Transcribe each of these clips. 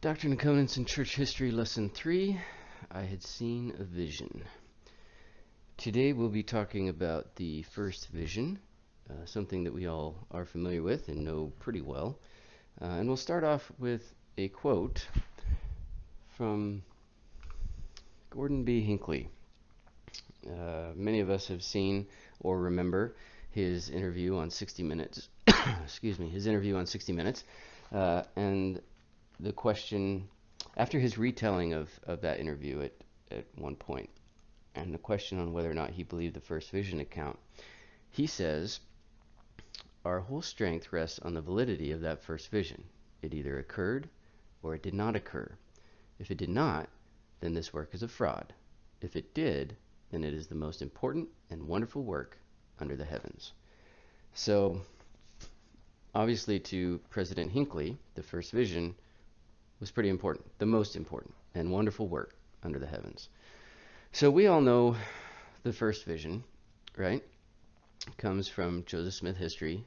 Doctrine and Covenants in Church History, Lesson 3, I had seen a vision. Today we'll be talking about the first vision, something that we all are familiar with and know pretty well. And we'll start off with a quote from Gordon B. Hinckley. Many of us have seen or remember his interview on 60 Minutes. His interview on 60 Minutes. And the question, after his retelling of that interview at one point, and the question on whether or not he believed the first vision account, he says, our whole strength rests on the validity of that first vision. It either occurred or it did not occur. If it did not, then this work is a fraud. If it did, then it is the most important and wonderful work under the heavens. So, obviously to President Hinckley, the first vision was pretty important, the most important and wonderful work under the heavens. So we all know the first vision, right? It comes from Joseph Smith History,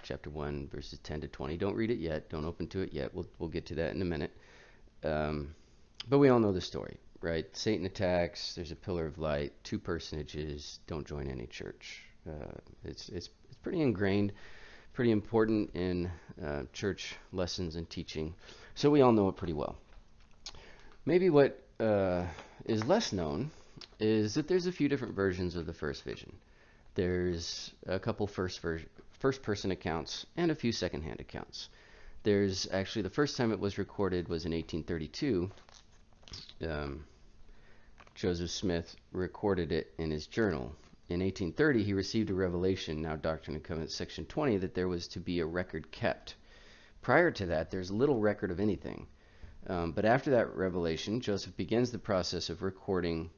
chapter 1, verses 10 to 20. Don't read it yet. Don't open to it yet. We'll get to that in a minute. But we all know the story, right? Satan attacks. There's a pillar of light. 2 personages. Don't join any church. It's pretty ingrained, pretty important in church lessons and teaching. So we all know it pretty well. Maybe what is less known is that there's a few different versions of the first vision. There's a couple first-person accounts and a few second-hand accounts. There's actually, the first time it was recorded was in 1832. Joseph Smith recorded it in his journal. In 1830, he received a revelation, now Doctrine and Covenants, section 20, that there was to be a record kept. Prior to that, there's little record of anything. But after that revelation, Joseph begins the process of recording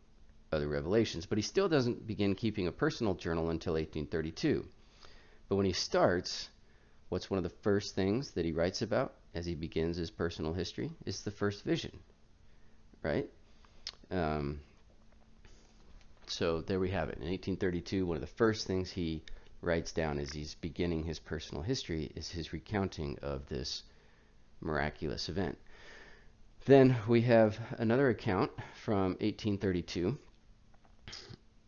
other revelations. But he still doesn't begin keeping a personal journal until 1832. But when he starts, what's one of the first things that he writes about as he begins his personal history? Is the first vision, right? So there we have it. In 1832, one of the first things he writes down as he's beginning his personal history is his recounting of this miraculous event. Then we have another account from 1832.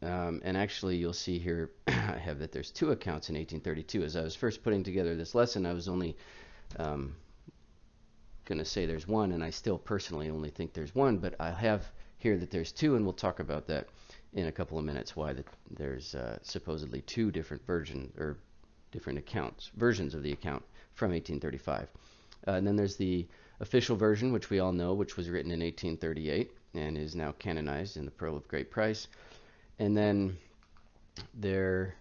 And actually, you'll see here, I have that there's 2 accounts in 1832. As I was first putting together this lesson, I was only going to say there's 1, and I still personally only think there's 1, but I have here that there's 2, and we'll talk about that in a couple of minutes, why there's supposedly 2 different versions or different versions of the account from 1835. And then there's the official version, which we all know, which was written in 1838 and is now canonized in the Pearl of Great Price. And then there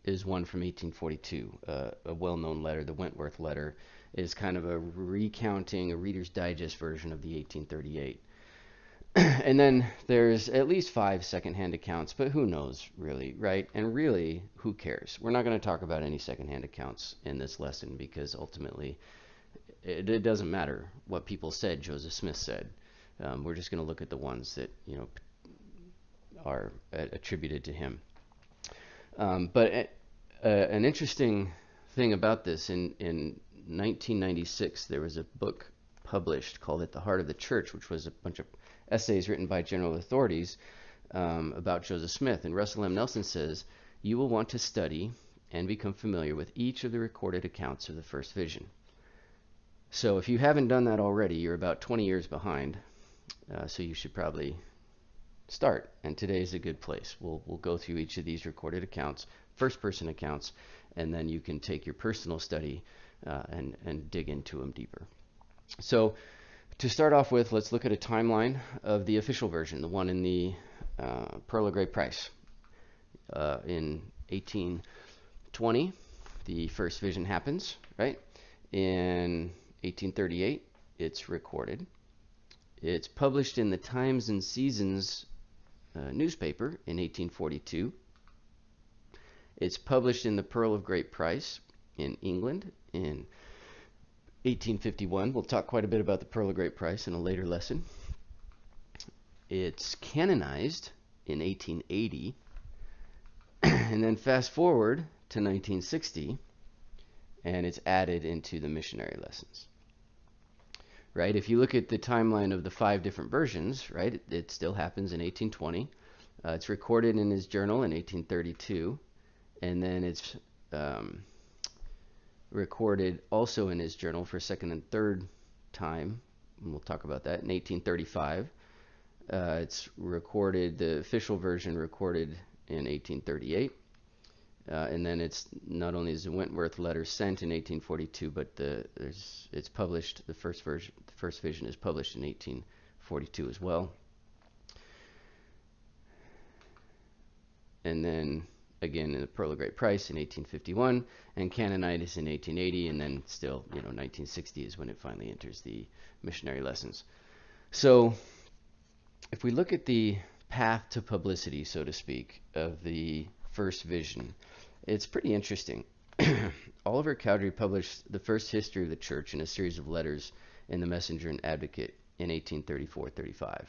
is one from 1842, a well-known letter, the Wentworth letter, is kind of a recounting, a Reader's Digest version of the 1838. And then there's at least 5 secondhand accounts, but who knows, really, right? And really, who cares? We're not going to talk about any secondhand accounts in this lesson because ultimately it doesn't matter what people said Joseph Smith said. We're just going to look at the ones that, are attributed to him. But an interesting thing about this, in 1996, there was a book published called At the Heart of the Church, which was a bunch of essays written by general authorities about Joseph Smith. And Russell M. Nelson says, you will want to study and become familiar with each of the recorded accounts of the first vision. So if you haven't done that already, you're about 20 years behind. So you should probably start. And today is a good place. We'll go through each of these recorded accounts, first-person accounts, and then you can take your personal study and dig into them deeper. So to start off with, let's look at a timeline of the official version, the one in the Pearl of Great Price. In 1820, the first vision happens, right? In 1838, it's recorded. It's published in the Times and Seasons newspaper in 1842. It's published in the Pearl of Great Price in England in 1851. We'll talk quite a bit about the Pearl of Great Price in a later lesson. It's canonized in 1880. And then fast forward to 1960, and it's added into the missionary lessons. right? If you look at the timeline of the 5 different versions, right, it still happens in 1820. It's recorded in his journal in 1832, and then it's recorded also in his journal for a second and third time, and we'll talk about that, in 1835. It's recorded, the official version recorded in 1838. And then it's not only is the Wentworth letter sent in 1842, but it's published. The first vision is published in 1842 as well. And then again in the Pearl of Great Price in 1851, and Canonitis in 1880, and then still, 1960 is when it finally enters the missionary lessons. So if we look at the path to publicity, so to speak, of the first vision, it's pretty interesting. Oliver Cowdery published the first history of the church in a series of letters in the Messenger and Advocate in 1834-35.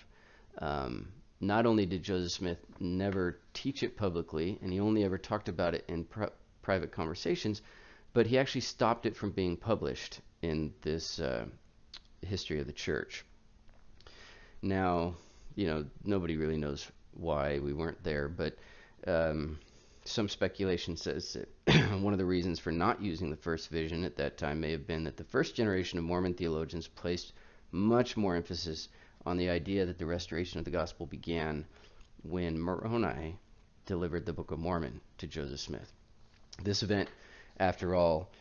Not only did Joseph Smith never teach it publicly, and he only ever talked about it in private conversations, but he actually stopped it from being published in this history of the church. Now, nobody really knows why we weren't there, but some speculation says that one of the reasons for not using the first vision at that time may have been that the first generation of Mormon theologians placed much more emphasis on the idea that the restoration of the gospel began when Moroni delivered the Book of Mormon to Joseph Smith. This event, after all,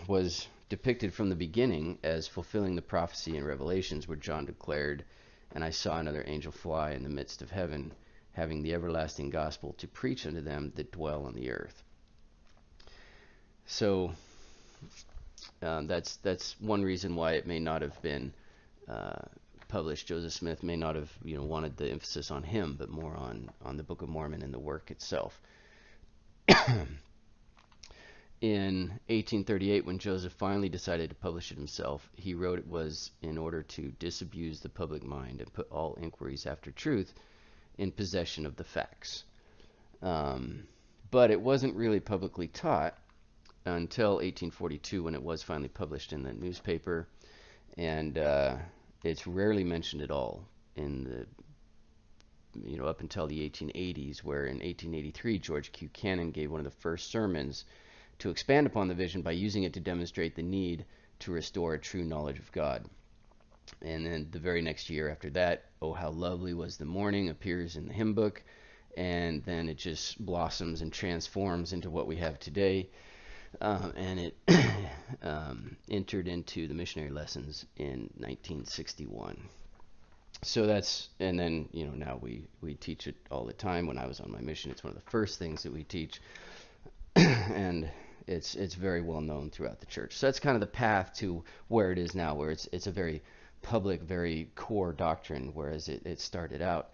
was depicted from the beginning as fulfilling the prophecy in Revelations where John declared, "And I saw another angel fly in the midst of heaven, having the everlasting gospel to preach unto them that dwell on the earth." So that's one reason why it may not have been published. Joseph Smith may not have wanted the emphasis on him, but more on the Book of Mormon and the work itself. In 1838, when Joseph finally decided to publish it himself, he wrote it was in order to disabuse the public mind and put all inquiries after truth in possession of the facts. But it wasn't really publicly taught until 1842, when it was finally published in the newspaper, and it's rarely mentioned at all in the up until the 1880s, where in 1883 George Q. Cannon gave one of the first sermons to expand upon the vision by using it to demonstrate the need to restore a true knowledge of God. And then the very next year after that, "Oh, How Lovely Was the Morning" appears in the hymn book, and then it just blossoms and transforms into what we have today. And it entered into the missionary lessons in 1961. So and then, now we teach it all the time. When I was on my mission, it's one of the first things that we teach. And it's very well known throughout the church. So that's kind of the path to where it is now, where it's a very public, very core doctrine, whereas it started out,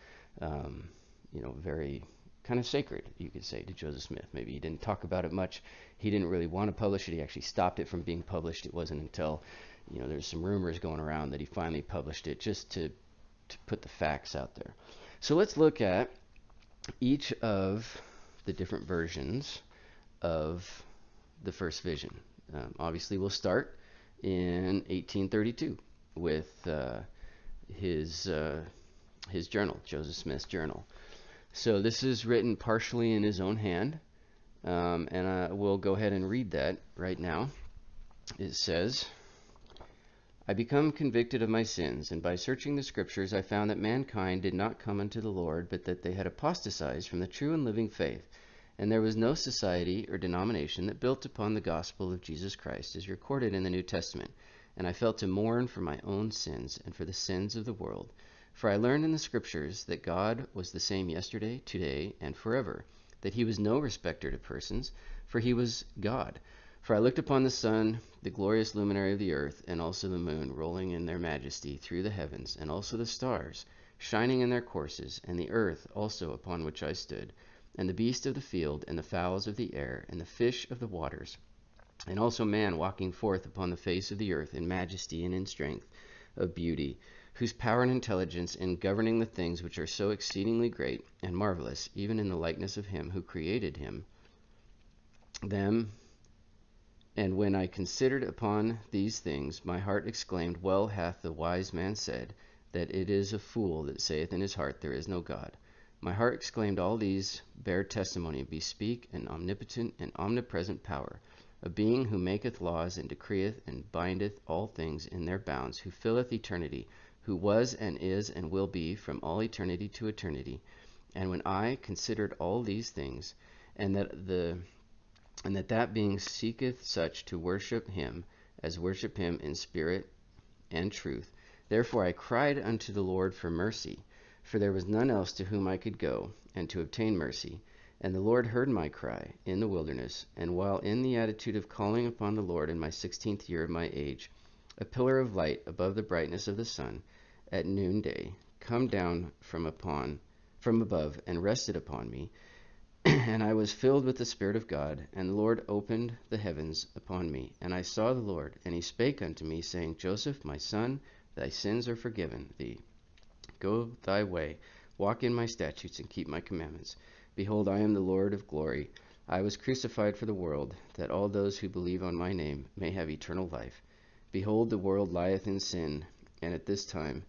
very kind of sacred, you could say, to Joseph Smith. Maybe he didn't talk about it much. He didn't really want to publish it. He actually stopped it from being published. It wasn't until, there's some rumors going around that he finally published it, just to put the facts out there. So let's look at each of the different versions of the first vision. Obviously, we'll start in 1832 with his journal, Joseph Smith's journal. So this is written partially in his own hand, and we'll go ahead and read that right now. It says, "I become convicted of my sins, and by searching the scriptures I found that mankind did not come unto the Lord, but that they had apostatized from the true and living faith, and there was no society or denomination that built upon the gospel of Jesus Christ as recorded in the New Testament, and I felt to mourn for my own sins and for the sins of the world. For I learned in the scriptures that God was the same yesterday, today, and forever, that he was no respecter of persons, for he was God. For I looked upon the sun, the glorious luminary of the earth, and also the moon, rolling in their majesty through the heavens, and also the stars, shining in their courses, and the earth also upon which I stood, and the beast of the field, and the fowls of the air, and the fish of the waters, and also man walking forth upon the face of the earth in majesty and in strength of beauty, whose power and intelligence in governing the things which are so exceedingly great and marvelous, even in the likeness of him who created them, And when I considered upon these things, my heart exclaimed, Well hath the wise man said, that it is a fool that saith in his heart, There is no God. My heart exclaimed, All these bear testimony, bespeak an omnipotent and omnipresent power, a being who maketh laws and decreeth and bindeth all things in their bounds, who filleth eternity, who was and is and will be from all eternity to eternity. And when I considered all these things, and that being seeketh such to worship him as worship him in spirit and truth, therefore I cried unto the Lord for mercy, for there was none else to whom I could go, and to obtain mercy. And the Lord heard my cry in the wilderness, and while in the attitude of calling upon the Lord in my 16th year of my age, a pillar of light above the brightness of the sun, at noonday, come down from above, and rested upon me. And I was filled with the Spirit of God, and the Lord opened the heavens upon me. And I saw the Lord, and he spake unto me, saying, Joseph, my son, thy sins are forgiven thee. Go thy way, walk in my statutes, and keep my commandments. Behold, I am the Lord of glory. I was crucified for the world, that all those who believe on my name may have eternal life. Behold, the world lieth in sin, and at this time,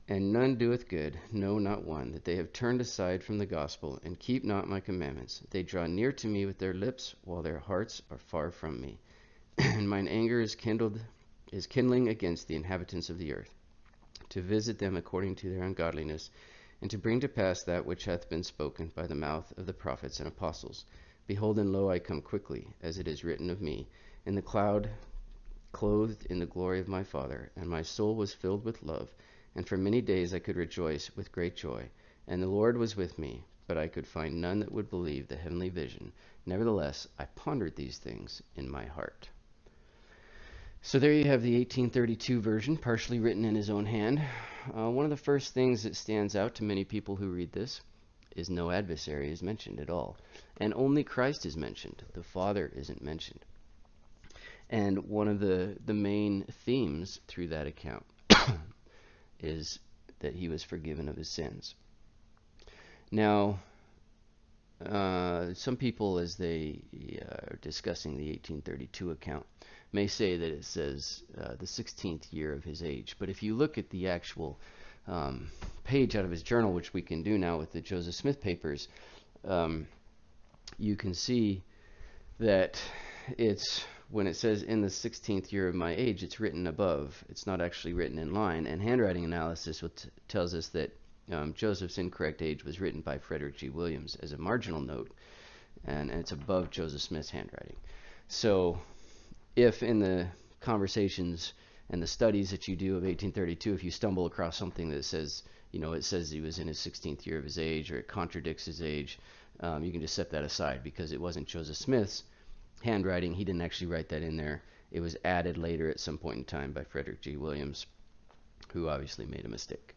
and none doeth good, no, not one, that they have turned aside from the gospel, and keep not my commandments. They draw near to me with their lips, while their hearts are far from me. And mine anger is kindling against the inhabitants of the earth, to visit them according to their ungodliness, and to bring to pass that which hath been spoken by the mouth of the prophets and apostles. Behold, and lo, I come quickly, as it is written of me, in the cloud, clothed in the glory of my Father. And my soul was filled with love, and for many days I could rejoice with great joy. And the Lord was with me, but I could find none that would believe the heavenly vision. Nevertheless, I pondered these things in my heart. So there you have the 1832 version, partially written in his own hand. One of the first things that stands out to many people who read this is no adversary is mentioned at all. And only Christ is mentioned. The Father isn't mentioned. And one of the main themes through that account is that he was forgiven of his sins. Now, some people, as they are discussing the 1832 account, may say that it says the 16th year of his age. But if you look at the actual page out of his journal, which we can do now with the Joseph Smith papers, you can see that when it says in the 16th year of my age, it's written above. It's not actually written in line. And handwriting analysis tells us that Joseph's incorrect age was written by Frederick G. Williams as a marginal note, and it's above Joseph Smith's handwriting. So if in the conversations and the studies that you do of 1832, if you stumble across something that says, it says he was in his 16th year of his age, or it contradicts his age, you can just set that aside, because it wasn't Joseph Smith's handwriting. He didn't actually write that in there. It was added later at some point in time by Frederick G. Williams, who obviously made a mistake.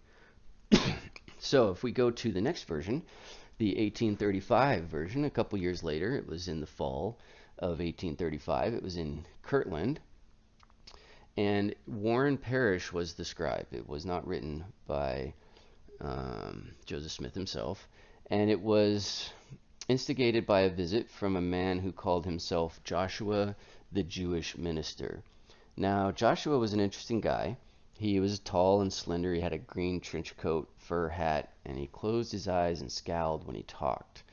So if we go to the next version, the 1835 version, a couple years later, it was in the fall of 1835. It was in Kirtland, and Warren Parrish was the scribe. It was not written by Joseph Smith himself, and it was instigated by a visit from a man who called himself Joshua the Jewish minister. Now, Joshua was an interesting guy. He was tall and slender. He had a green trench coat, fur hat, and he closed his eyes and scowled when he talked.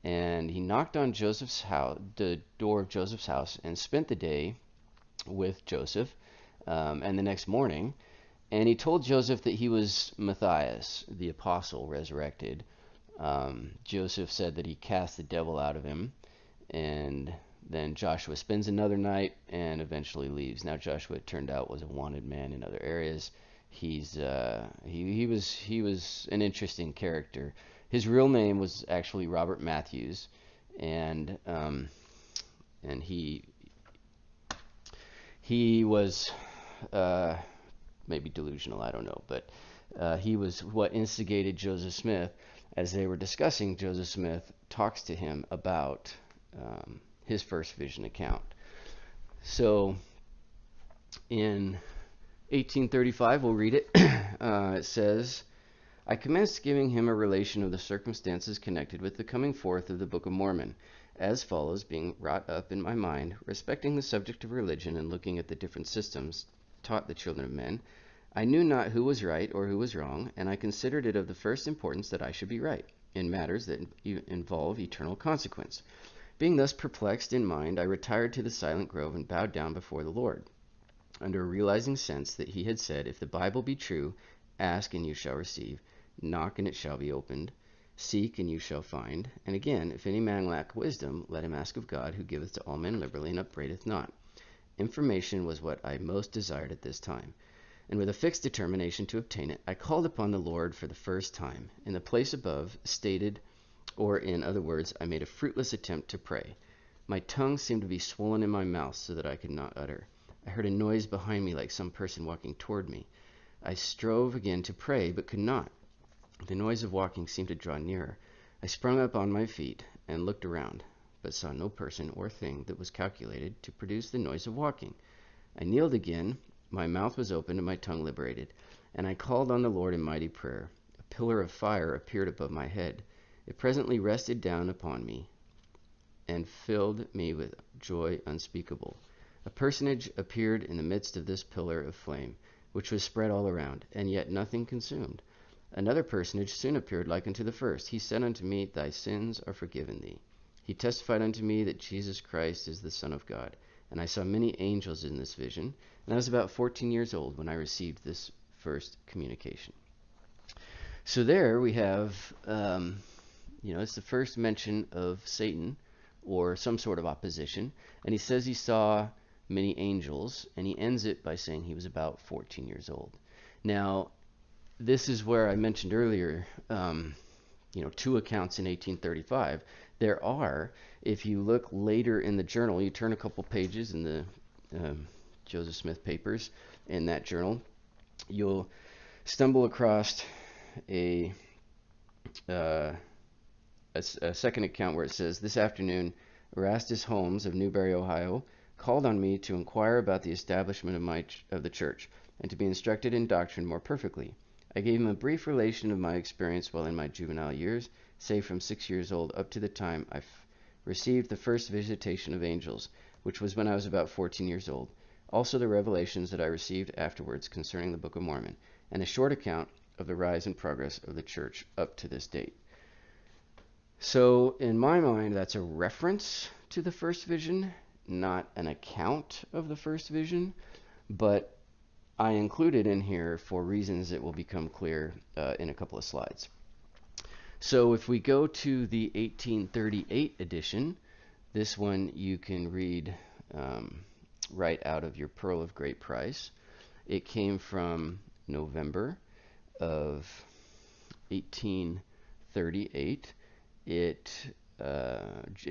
And he knocked on Joseph's house, the door of Joseph's house, and spent the day with Joseph, and the next morning. And he told Joseph that he was Matthias, the apostle, resurrected. Joseph said that he cast the devil out of him, and then Joshua spends another night and eventually leaves. Now, Joshua, it turned out, was a wanted man in other areas. He was an interesting character. His real name was actually Robert Matthews, and he was maybe delusional, I don't know, but he was what instigated Joseph Smith. As they were discussing, Joseph Smith talks to him about his first vision account. So in 1835, we'll read it. It says, I commenced giving him a relation of the circumstances connected with the coming forth of the Book of Mormon, as follows, being wrought up in my mind, respecting the subject of religion and looking at the different systems taught the children of men. I knew not who was right or who was wrong, and I considered it of the first importance that I should be right in matters that involve eternal consequence. Being thus perplexed in mind, I retired to the silent grove and bowed down before the Lord, under a realizing sense that he had said, if the Bible be true, ask and you shall receive, knock and it shall be opened, seek and you shall find. And again, if any man lack wisdom, let him ask of God, who giveth to all men liberally and upbraideth not. Information was what I most desired at this time, and with a fixed determination to obtain it, I called upon the Lord for the first time. In the place above stated, or in other words, I made a fruitless attempt to pray. My tongue seemed to be swollen in my mouth so that I could not utter. I heard a noise behind me like some person walking toward me. I strove again to pray, but could not. The noise of walking seemed to draw nearer. I sprung up on my feet and looked around, but saw no person or thing that was calculated to produce the noise of walking. I kneeled again. My mouth was opened and my tongue liberated, and I called on the Lord in mighty prayer. A pillar of fire appeared above my head. It presently rested down upon me and filled me with joy unspeakable. A personage appeared in the midst of this pillar of flame, which was spread all around, and yet nothing consumed. Another personage soon appeared like unto the first. He said unto me, Thy sins are forgiven thee. He testified unto me that Jesus Christ is the Son of God. And I saw many angels in this vision, and I was about 14 years old when I received this first communication. So there we have, it's the first mention of Satan or some sort of opposition, and he says he saw many angels, and he ends it by saying he was about 14 years old. Now, this is where I mentioned earlier, two accounts in 1835. There are, if you look later in the journal, you turn a couple pages in the Joseph Smith papers in that journal, you'll stumble across a second account where it says, this afternoon, Erastus Holmes of Newbury, Ohio, called on me to inquire about the establishment of the church and to be instructed in doctrine more perfectly. I gave him a brief relation of my experience while in my juvenile years, say from 6 years old up to the time I received the first visitation of angels, which was when I was about 14 years old. Also the revelations that I received afterwards concerning the Book of Mormon, and a short account of the rise and progress of the church up to this date. So in my mind, that's a reference to the first vision, not an account of the first vision, but I include it in here for reasons that will become clear in a couple of slides. So if we go to the 1838 edition, this one you can read right out of your Pearl of Great Price. It came from November of 1838.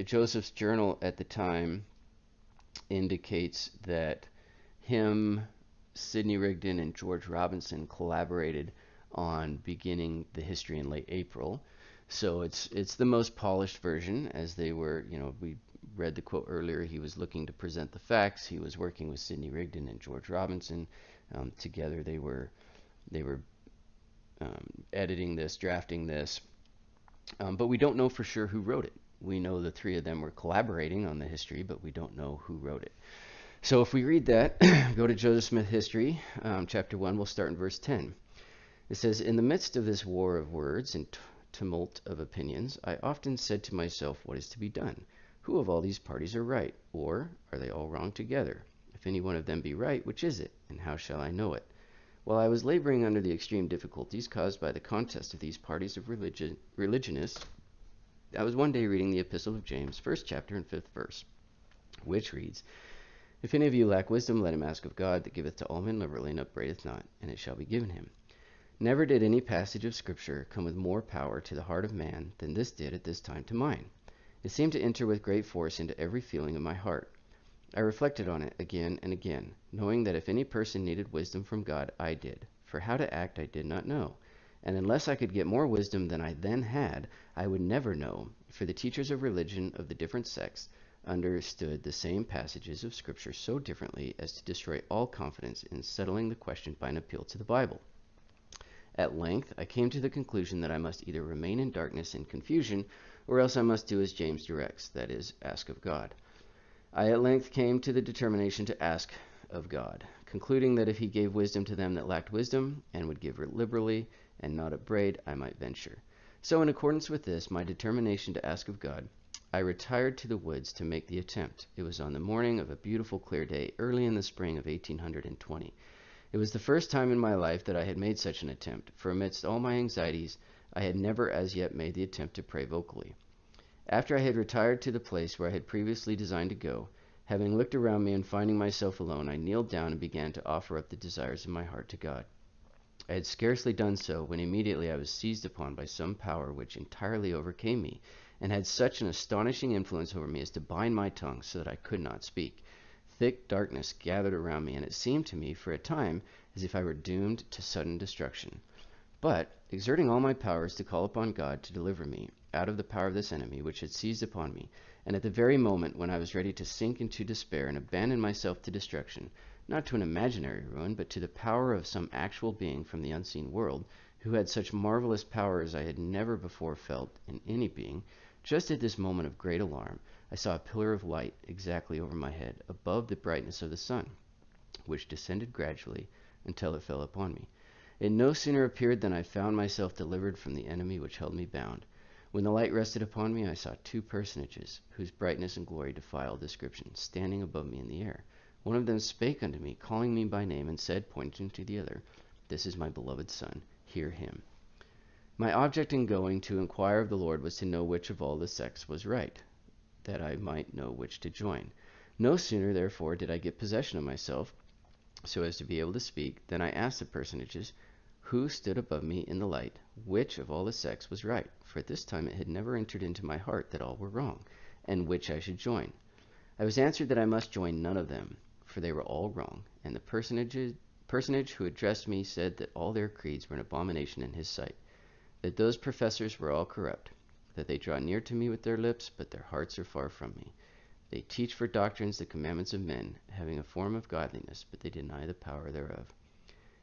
Joseph's journal at the time indicates that him, Sidney Rigdon, and George Robinson collaborated on beginning the history in late April. So it's the most polished version, as they were, we read the quote earlier, he was looking to present the facts. He was working with Sidney Rigdon and George Robinson. Together they were editing this, drafting this. But we don't know for sure who wrote it. We know the three of them were collaborating on the history, but we don't know who wrote it. So if we read that, go to Joseph Smith History, chapter 1, we'll start in verse 10. It says, in the midst of this war of words and tumult of opinions, I often said to myself, what is to be done? Who of all these parties are right? Or are they all wrong together? If any one of them be right, which is it? And how shall I know it? While I was laboring under the extreme difficulties caused by the contest of these parties of religionists, I was one day reading the Epistle of James, 1st chapter and 5th verse, which reads, if any of you lack wisdom, let him ask of God, that giveth to all men liberally and upbraideth not, and it shall be given him. Never did any passage of Scripture come with more power to the heart of man than this did at this time to mine. It seemed to enter with great force into every feeling of my heart. I reflected on it again and again, knowing that if any person needed wisdom from God, I did. For how to act I did not know. And unless I could get more wisdom than I then had, I would never know, for the teachers of religion of the different sects understood the same passages of Scripture so differently as to destroy all confidence in settling the question by an appeal to the Bible. At length, I came to the conclusion that I must either remain in darkness and confusion, or else I must do as James directs, that is, ask of God. I at length came to the determination to ask of God, concluding that if he gave wisdom to them that lacked wisdom, and would give it liberally, and not upbraid, I might venture. So in accordance with this, my determination to ask of God, I retired to the woods to make the attempt. It was on the morning of a beautiful clear day, early in the spring of 1820. It was the first time in my life that I had made such an attempt, for amidst all my anxieties, I had never as yet made the attempt to pray vocally. After I had retired to the place where I had previously designed to go, having looked around me and finding myself alone, I kneeled down and began to offer up the desires of my heart to God. I had scarcely done so when immediately I was seized upon by some power which entirely overcame me, and had such an astonishing influence over me as to bind my tongue so that I could not speak. Thick darkness gathered around me, and it seemed to me for a time as if I were doomed to sudden destruction. But, exerting all my powers to call upon God to deliver me out of the power of this enemy which had seized upon me, and at the very moment when I was ready to sink into despair and abandon myself to destruction, not to an imaginary ruin, but to the power of some actual being from the unseen world, who had such marvelous power as I had never before felt in any being, just at this moment of great alarm, I saw a pillar of light exactly over my head, above the brightness of the sun, which descended gradually until it fell upon me. It no sooner appeared than I found myself delivered from the enemy which held me bound. When the light rested upon me, I saw two personages, whose brightness and glory defy all description, standing above me in the air. One of them spake unto me, calling me by name, and said, pointing to the other, This is my beloved Son, hear him. My object in going to inquire of the Lord was to know which of all the sects was right, that I might know which to join. No sooner, therefore, did I get possession of myself, so as to be able to speak, than I asked the personages, who stood above me in the light, which of all the sects was right, for at this time it had never entered into my heart that all were wrong, and which I should join. I was answered that I must join none of them, for they were all wrong, and the personage who addressed me said that all their creeds were an abomination in his sight, that those professors were all corrupt, that they draw near to me with their lips, but their hearts are far from me. They teach for doctrines the commandments of men, having a form of godliness, but they deny the power thereof.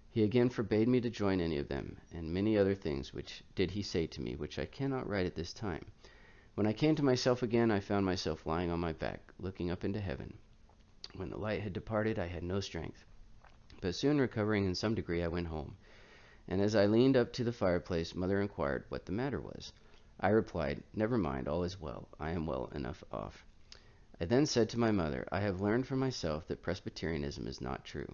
He again forbade me to join any of them, and many other things which did he say to me, which I cannot write at this time. When I came to myself again, I found myself lying on my back, looking up into heaven. When the light had departed, I had no strength, but soon recovering in some degree, I went home. And as I leaned up to the fireplace, mother inquired what the matter was. I replied, Never mind, all is well. I am well enough off. I then said to my mother, I have learned for myself that Presbyterianism is not true.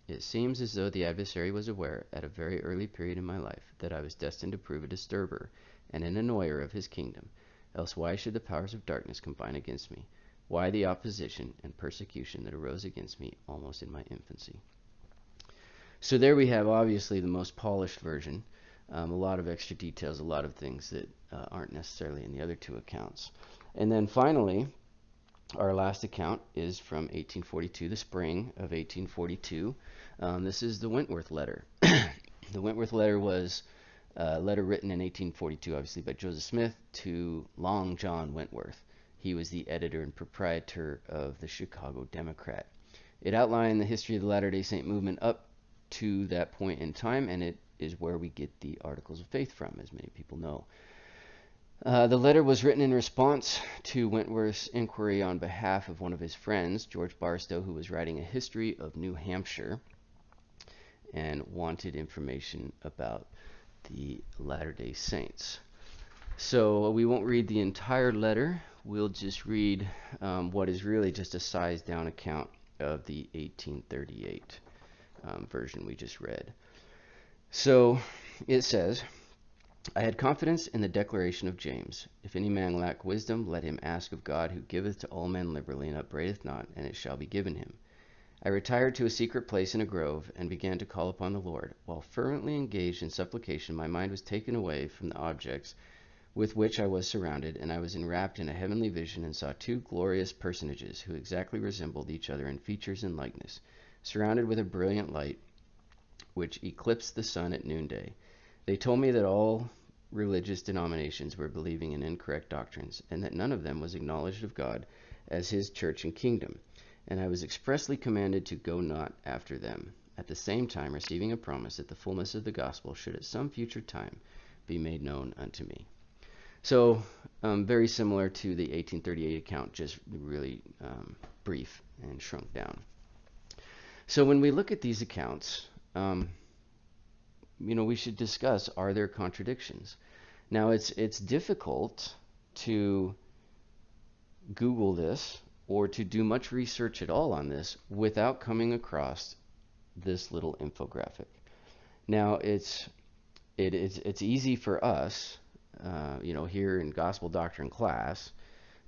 It seems as though the adversary was aware, at a very early period in my life, that I was destined to prove a disturber and an annoyer of his kingdom. Else why should the powers of darkness combine against me? Why the opposition and persecution that arose against me almost in my infancy? So there we have obviously the most polished version. A lot of extra details, a lot of things that aren't necessarily in the other two accounts. And then finally, our last account is from 1842, the spring of 1842. This is the Wentworth letter. The Wentworth letter was a letter written in 1842, obviously, by Joseph Smith to Long John Wentworth. He was the editor and proprietor of the Chicago Democrat. It outlined the history of the Latter-day Saint movement up to that point in time, and it is where we get the Articles of Faith from, as many people know. The letter was written in response to Wentworth's inquiry on behalf of one of his friends, George Barstow, who was writing a history of New Hampshire and wanted information about the Latter-day Saints. So we won't read the entire letter. We'll just read what is really just a sized down account of the 1838 version we just read. So it says, I had confidence in the declaration of James. If any man lack wisdom, let him ask of God, who giveth to all men liberally, and upbraideth not, and it shall be given him. I retired to a secret place in a grove, and began to call upon the Lord. While fervently engaged in supplication, my mind was taken away from the objects with which I was surrounded, and I was enwrapped in a heavenly vision, and saw two glorious personages, who exactly resembled each other in features and likeness, surrounded with a brilliant light, which eclipsed the sun at noonday. They told me that all religious denominations were believing in incorrect doctrines, and that none of them was acknowledged of God as his church and kingdom, and I was expressly commanded to go not after them, at the same time receiving a promise that the fullness of the gospel should at some future time be made known unto me. So very similar to the 1838 account, just really brief and shrunk down. So when we look at these accounts, we should discuss, are there contradictions? Now it's difficult to Google this or to do much research at all on this without coming across this little infographic. Now it's easy for us, here in gospel doctrine class,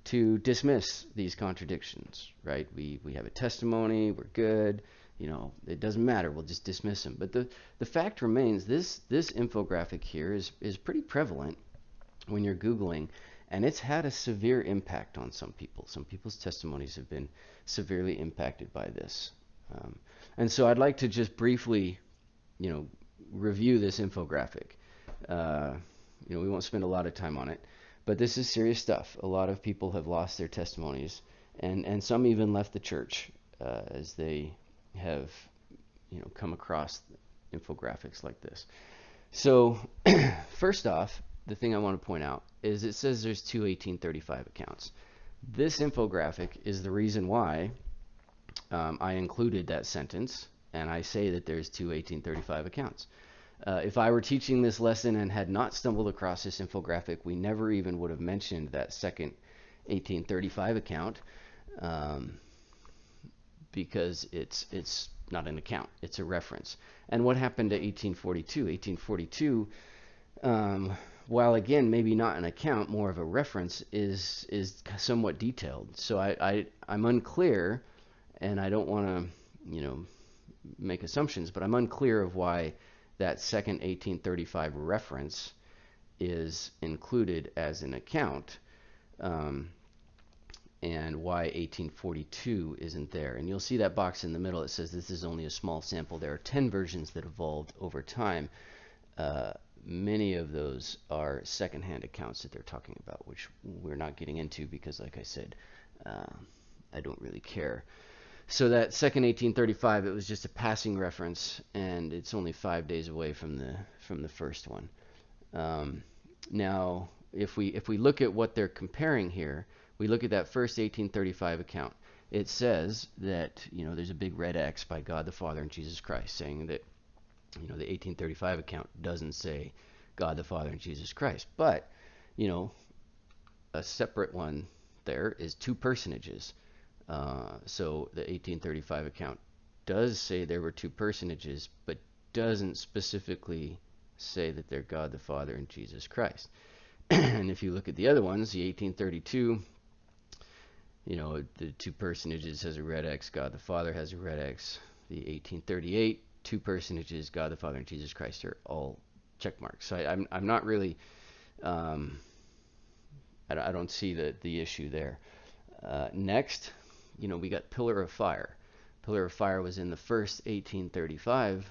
to dismiss these contradictions, right? We have a testimony, we're good, it doesn't matter, we'll just dismiss them. But the fact remains, this infographic here is pretty prevalent when you're Googling, and it's had a severe impact on some people. Some people's testimonies have been severely impacted by this. And so I'd like to just briefly, review this infographic. We won't spend a lot of time on it, but this is serious stuff. A lot of people have lost their testimonies, and some even left the church as they have, come across infographics like this. So first off, the thing I want to point out is it says there's two 1835 accounts. This infographic is the reason why I included that sentence, and I say that there's two 1835 accounts. If I were teaching this lesson and had not stumbled across this infographic, we never even would have mentioned that second 1835 account, because it's not an account, it's a reference. And what happened to 1842? 1842, while again maybe not an account, more of a reference, is somewhat detailed. So I'm unclear, and I don't want to make assumptions, but I'm unclear of why that second 1835 reference is included as an account, and why 1842 isn't there. And you'll see that box in the middle. It says this is only a small sample. There are 10 versions that evolved over time. Many of those are secondhand accounts that they're talking about, which we're not getting into because, like I said, I don't really care. So that second 1835, it was just a passing reference, and it's only 5 days away from the first one. Now, if we look at what they're comparing here, we look at that first 1835 account. It says that there's a big red X by God the Father and Jesus Christ, saying that the 1835 account doesn't say God the Father and Jesus Christ, but a separate one there is two personages. So the 1835 account does say there were two personages, but doesn't specifically say that they're God the Father and Jesus Christ. And if you look at the other ones, the 1832, the two personages has a red X, God the Father has a red X. The 1838, two personages, God the Father and Jesus Christ, are all check marks. So I'm not really, I don't see the issue there. Next, we got Pillar of Fire. Pillar of Fire was in the first 1835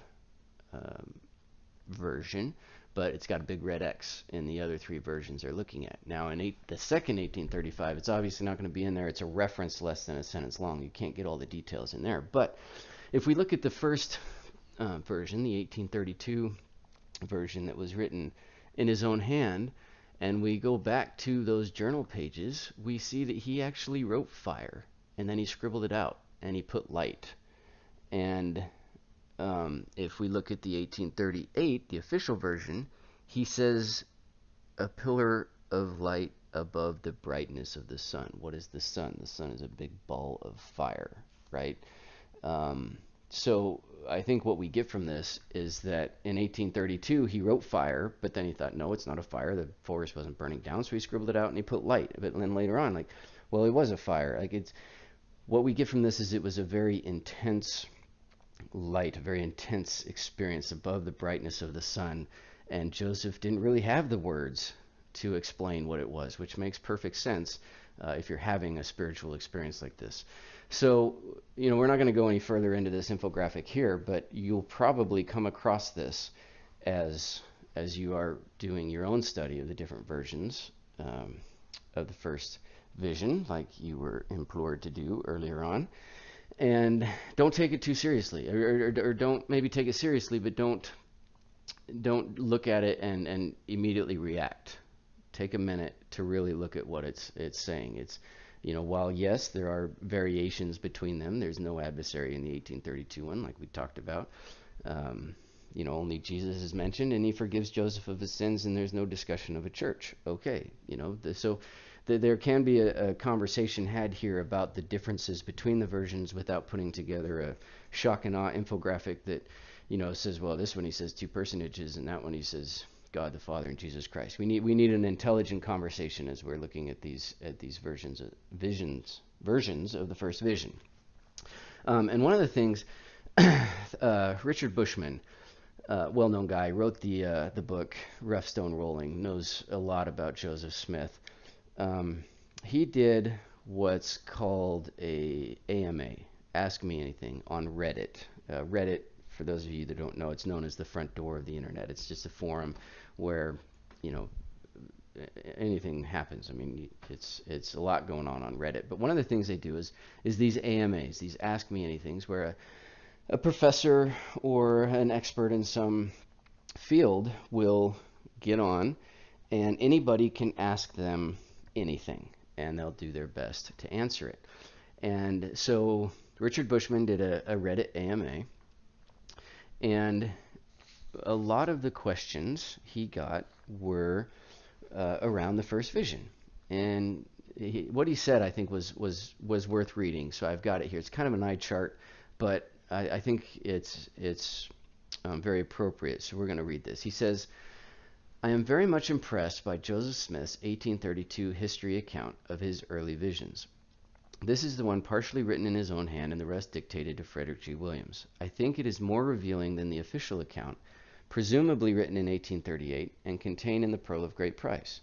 version, but it's got a big red X in the other three versions they're looking at. Now, in the second 1835, it's obviously not going to be in there. It's a reference less than a sentence long. You can't get all the details in there. But if we look at the first version, the 1832 version that was written in his own hand, and we go back to those journal pages, we see that he actually wrote fire, and then he scribbled it out, and he put light. And if we look at the 1838, the official version, he says a pillar of light above the brightness of the sun. What is the sun? The sun is a big ball of fire, right? So I think what we get from this is that in 1832 he wrote fire, but then he thought, no, it's not a fire. The forest wasn't burning down, so he scribbled it out and he put light. But then later on, well, it was a fire. What we get from this is it was a very intense light, a very intense experience above the brightness of the sun, and Joseph didn't really have the words to explain what it was, which makes perfect sense if you're having a spiritual experience like this. So, we're not going to go any further into this infographic here, but you'll probably come across this as you are doing your own study of the different versions of the first vision, like you were implored to do earlier on. And don't take it too seriously, or don't maybe take it seriously, but don't look at it and immediately react. take a minute to really look at what it's saying. It's, while yes, there are variations between them, there's no adversary in the 1832 one, like we talked about. Only Jesus is mentioned, and he forgives Joseph of his sins, and there's no discussion of a church. Okay, there can be a conversation had here about the differences between the versions without putting together a shock and awe infographic that, says, well, this one he says two personages, and that one he says God the Father and Jesus Christ. We need an intelligent conversation as we're looking at these versions of the first vision. And one of the things, Richard Bushman, well-known guy, wrote the book Rough Stone Rolling, knows a lot about Joseph Smith. He did what's called a AMA, Ask Me Anything, on Reddit. Reddit, for those of you that don't know, it's known as the front door of the internet. It's just a forum where, anything happens. I mean, it's a lot going on Reddit. But one of the things they do is these AMAs, these Ask Me Anythings, where a professor or an expert in some field will get on, and anybody can ask them anything, and they'll do their best to answer it. And so Richard Bushman did a Reddit AMA, and a lot of the questions he got were around the first vision. And what he said, I think, was worth reading. So I've got it here. It's kind of an eye chart, but I think it's very appropriate. So we're going to read this. He says, I am very much impressed by Joseph Smith's 1832 history account of his early visions. This is the one partially written in his own hand and the rest dictated to Frederick G. Williams. I think it is more revealing than the official account, presumably written in 1838 and contained in the Pearl of Great Price.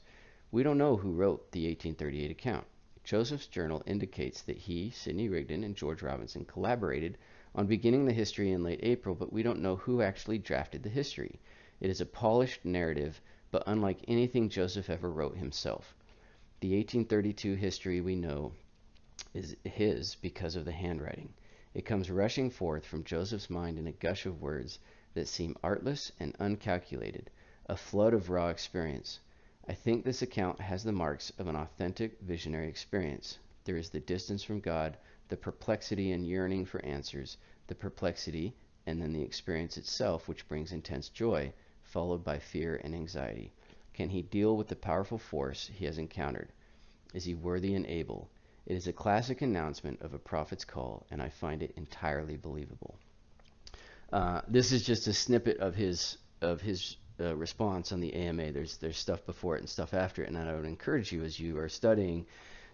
We don't know who wrote the 1838 account. Joseph's journal indicates that he, Sidney Rigdon, and George Robinson collaborated on beginning the history in late April, but we don't know who actually drafted the history. It is a polished narrative, but unlike anything Joseph ever wrote himself. The 1832 history we know is his because of the handwriting. It comes rushing forth from Joseph's mind in a gush of words that seem artless and uncalculated, a flood of raw experience. I think this account has the marks of an authentic visionary experience. There is the distance from God, the perplexity and yearning for answers, the perplexity, and then the experience itself, which brings intense joy, followed by fear and anxiety. Can he deal with the powerful force he has encountered? Is he worthy and able? It is a classic announcement of a prophet's call, and I find it entirely believable. This is just a snippet of his response on the AMA. There's stuff before it and stuff after it, and I would encourage you, as you are studying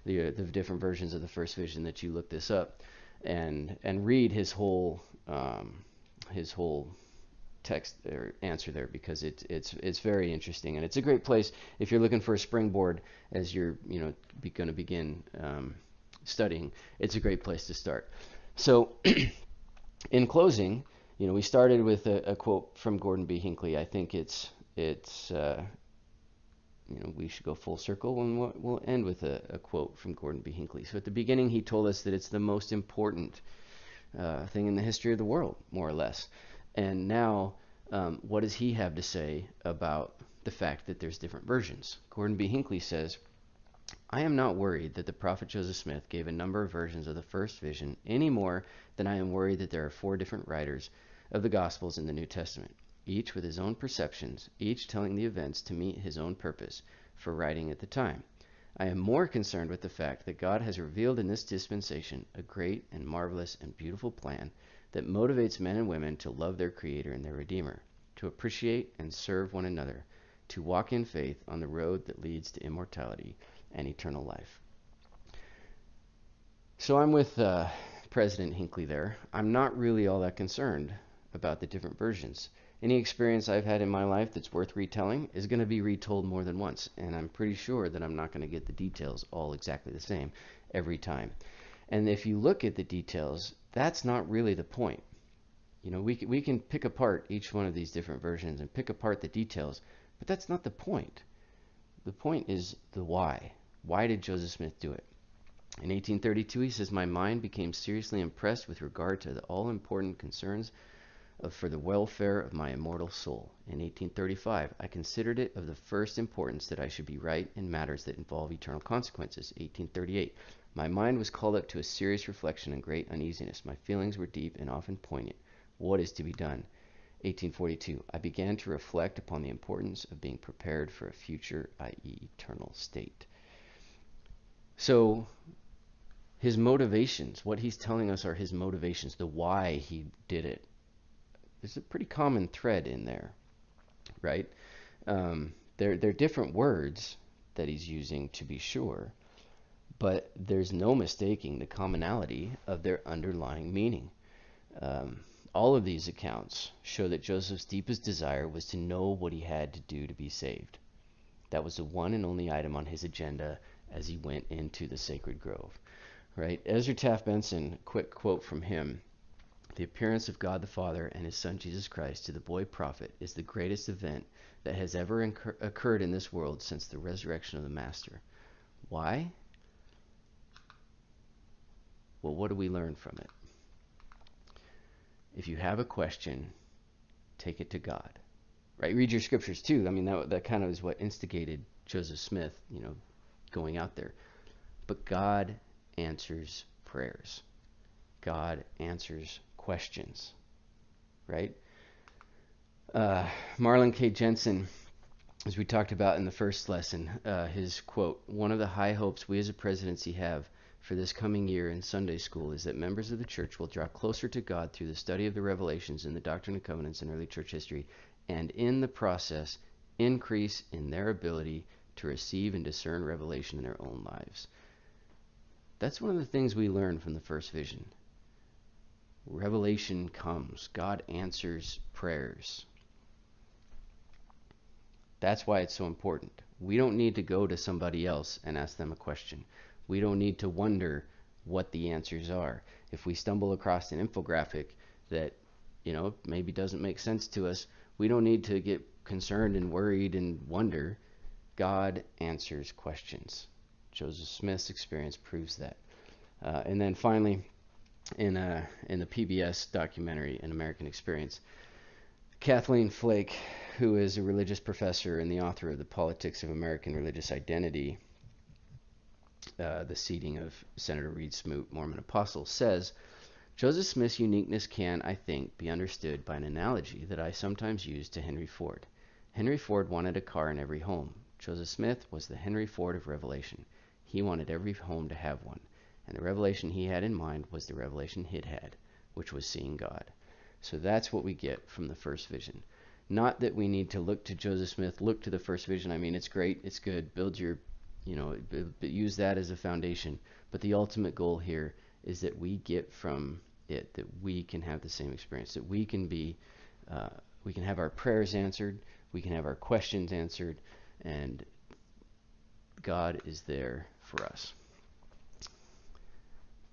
the different versions of the first vision, that you look this up and read his whole text or answer there, because it's very interesting, and it's a great place if you're looking for a springboard as you're going to begin studying. It's a great place to start. So in closing, we started with a quote from Gordon B. Hinckley. I think it's we should go full circle, and we'll end with a quote from Gordon B. Hinckley. So at the beginning, he told us that it's the most important thing in the history of the world, more or less. And now, what does he have to say about the fact that there's different versions? Gordon B. Hinckley says, I am not worried that the prophet Joseph Smith gave a number of versions of the first vision any more than I am worried that there are 4 different writers of the Gospels in the New Testament, each with his own perceptions, each telling the events to meet his own purpose for writing at the time. I am more concerned with the fact that God has revealed in this dispensation a great and marvelous and beautiful plan that motivates men and women to love their Creator and their Redeemer, to appreciate and serve one another, to walk in faith on the road that leads to immortality and eternal life. So I'm with President Hinckley there. I'm not really all that concerned about the different versions. Any experience I've had in my life that's worth retelling is going to be retold more than once, and I'm pretty sure that I'm not going to get the details all exactly the same every time. And if you look at the details, that's not really the point. We can pick apart each one of these different versions and pick apart the details, but that's not the point. The point is the why. Why did Joseph Smith do it? In 1832, he says, my mind became seriously impressed with regard to the all-important concerns for the welfare of my immortal soul. In 1835, I considered it of the first importance that I should be right in matters that involve eternal consequences. 1838, my mind was called up to a serious reflection and great uneasiness. My feelings were deep and often poignant. What is to be done? 1842, I began to reflect upon the importance of being prepared for a future, i.e., eternal state. So his motivations, what he's telling us are his motivations, the why he did it. There's a pretty common thread in there, right? They're different words that he's using, to be sure, but there's no mistaking the commonality of their underlying meaning. All of these accounts show that Joseph's deepest desire was to know what he had to do to be saved. That was the one and only item on his agenda as he went into the sacred grove, right? Ezra Taft Benson, quick quote from him: the appearance of God the Father and his Son Jesus Christ to the boy prophet is the greatest event that has ever occurred in this world since the resurrection of the Master. Why? Well, what do we learn from it? If you have a question, take it to God, right? Read your scriptures too. I mean, that kind of is what instigated Joseph Smith, going out there. But God answers prayers. God answers questions, right? Marlon K. Jensen, as we talked about in the first lesson, his quote, one of the high hopes we as a presidency have for this coming year in Sunday school is that members of the church will draw closer to God through the study of the revelations in the Doctrine and Covenants in early church history, and in the process increase in their ability to receive and discern revelation in their own lives. That's one of the things we learn from the first vision. Revelation comes. God answers prayers. That's why it's so important. We don't need to go to somebody else and ask them a question. We don't need to wonder what the answers are. If we stumble across an infographic that, maybe doesn't make sense to us, we don't need to get concerned and worried and wonder. God answers questions. Joseph Smith's experience proves that. And then finally, in the PBS documentary, An American Experience, Kathleen Flake, who is a religious professor and the author of The Politics of American Religious Identity, the seating of Senator Reed Smoot, Mormon Apostle, says, Joseph Smith's uniqueness can, I think, be understood by an analogy that I sometimes use to Henry Ford. Henry Ford wanted a car in every home. Joseph Smith was the Henry Ford of Revelation. He wanted every home to have one. And the revelation he had in mind was the revelation he'd had, which was seeing God. So that's what we get from the first vision. Not that we need to look to Joseph Smith, look to the first vision. I mean, it's great, it's good, build your, use that as a foundation. But the ultimate goal here is that we get from it, that we can have the same experience, that we can be, we can have our prayers answered, we can have our questions answered, and God is there for us.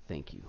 Thank you.